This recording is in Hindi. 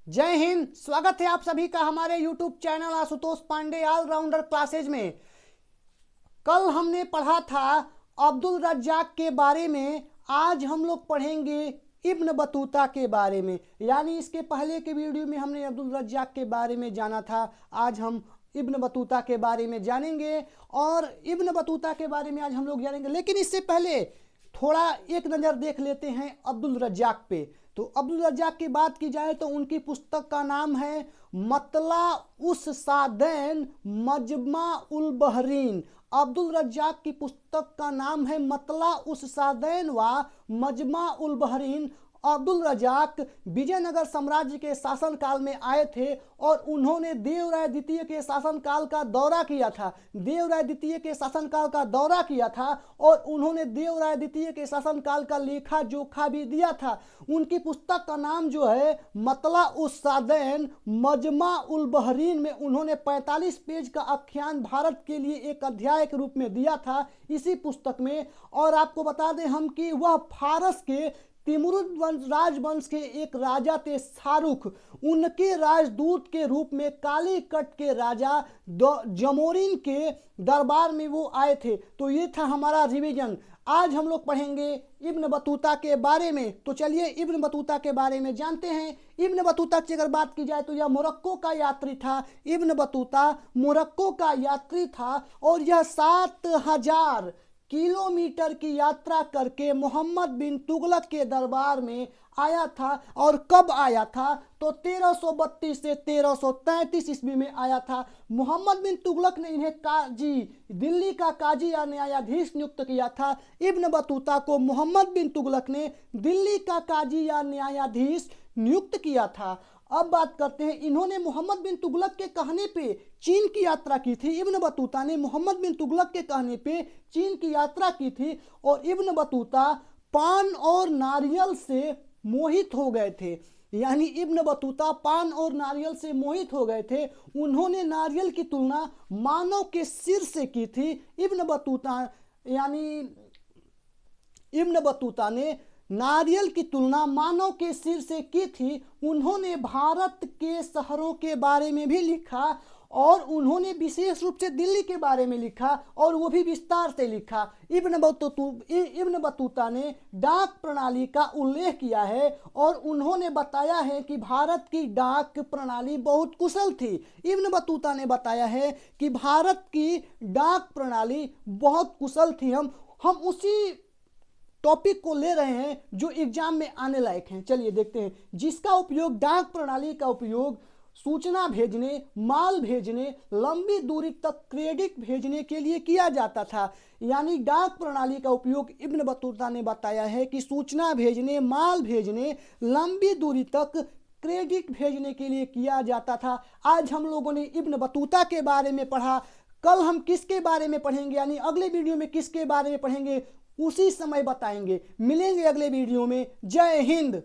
जय हिंद। स्वागत है आप सभी का हमारे YouTube channel Ashutosh Pandey all rounder classes में। कल हमने पढ़ा था अब्दुल रज्जाक के बारे में, आज हम लोग पढ़ेंगे इब्न बतूता के बारे में। यानी इसके पहले के वीडियो में हमने अब्दुल रज्जाक के बारे में जाना था, आज हम इब्न बतूता के बारे में जानेंगे और इब्न बतूता के बारे में आज हम लोग जानेंगे। लेकिन इससे पहले थोड़ा एक नज़र देख लेते हैं अब्दुल रज्जाक पे। तो अब्दुल रज्जाक की बात की जाए तो उनकी पुस्तक का नाम है मतला उस सादैन मजमा उल बहरीन। अब्दुल रज्जाक की पुस्तक का नाम है मतला उस सादैन व मजमा उल बहरीन। अब्दुल रज्जाक विजयनगर साम्राज्य के शासनकाल में आए थे और उन्होंने देवराय द्वितीय के शासनकाल का दौरा किया था। देवराय द्वितीय के शासनकाल का दौरा किया था और उन्होंने देवराय द्वितीय के शासनकाल का लेखा जोखा भी दिया था। उनकी पुस्तक का नाम जो है मतला उस सादैन मजमा उल बहरीन में उन्होंने 45 पेज का आख्यान भारत के लिए एक अध्याय के रूप में दिया था इसी पुस्तक में। और आपको बता दें हम कि वह फारस के तिमुरिद राजवंश के एक राजा थे शाहरुख, उनके राजदूत के रूप में कालीकट के राजा जमोरिन के दरबार में वो आए थे। तो ये था हमारा रिवीजन। आज हम लोग पढ़ेंगे इब्न बतूता के बारे में। तो चलिए इब्न बतूता के बारे में जानते हैं। इब्न बतूता की अगर बात की जाए तो यह मोरक्को का यात्री था। इब्न बतूता मोरक्को का यात्री था और यह 7000 किलोमीटर की यात्रा करके मोहम्मद बिन तुगलक के दरबार में आया था। और कब आया था तो 1332 से 1333 ईस्वी में आया था। मोहम्मद बिन तुगलक ने इन्हें काजी, दिल्ली का काजी या न्यायाधीश नियुक्त किया था। इब्न बतूता को मोहम्मद बिन तुगलक ने दिल्ली का काजी या न्यायाधीश नियुक्त किया था। अब बात करते हैं, इन्होंने मोहम्मद बिन तुगलक के कहने पे चीन की यात्रा की थी। इब्न बतूता ने मोहम्मद बिन तुगलक के कहने पे चीन की यात्रा की थी और इब्न बतूता पान और नारियल से मोहित हो गए थे। यानी इब्न बतूता पान और नारियल से मोहित हो गए थे। उन्होंने नारियल की तुलना मानव के सिर से की थी। इब्न बतूता ने नारियल की तुलना मानव के सिर से की थी। उन्होंने भारत के शहरों के बारे में भी लिखा और उन्होंने विशेष रूप से दिल्ली के बारे में लिखा और वो भी विस्तार से लिखा। इब्न बतूता ने डाक प्रणाली का उल्लेख किया है और उन्होंने बताया है कि भारत की डाक प्रणाली बहुत कुशल थी। इब्न बतूता ने बताया है कि भारत की डाक प्रणाली बहुत कुशल थी। हम उसी टॉपिक को ले रहे हैं जो एग्जाम में आने लायक हैं। चलिए देखते हैं। जिसका उपयोग, डाक प्रणाली का उपयोग सूचना भेजने, माल भेजने, लंबी दूरी तक क्रेडिट भेजने के लिए किया जाता था। यानी डाक प्रणाली का उपयोग इब्न बतूता ने बताया है कि सूचना भेजने, माल भेजने, लंबी दूरी तक क्रेडिट भेजने के लिए किया जाता था। आज हम लोगों ने इब्न बतूता के बारे में पढ़ा। कल हम किसके बारे में पढ़ेंगे, यानी अगले वीडियो में किसके बारे में पढ़ेंगे उसी समय बताएंगे। मिलेंगे अगले वीडियो में। जय हिंद।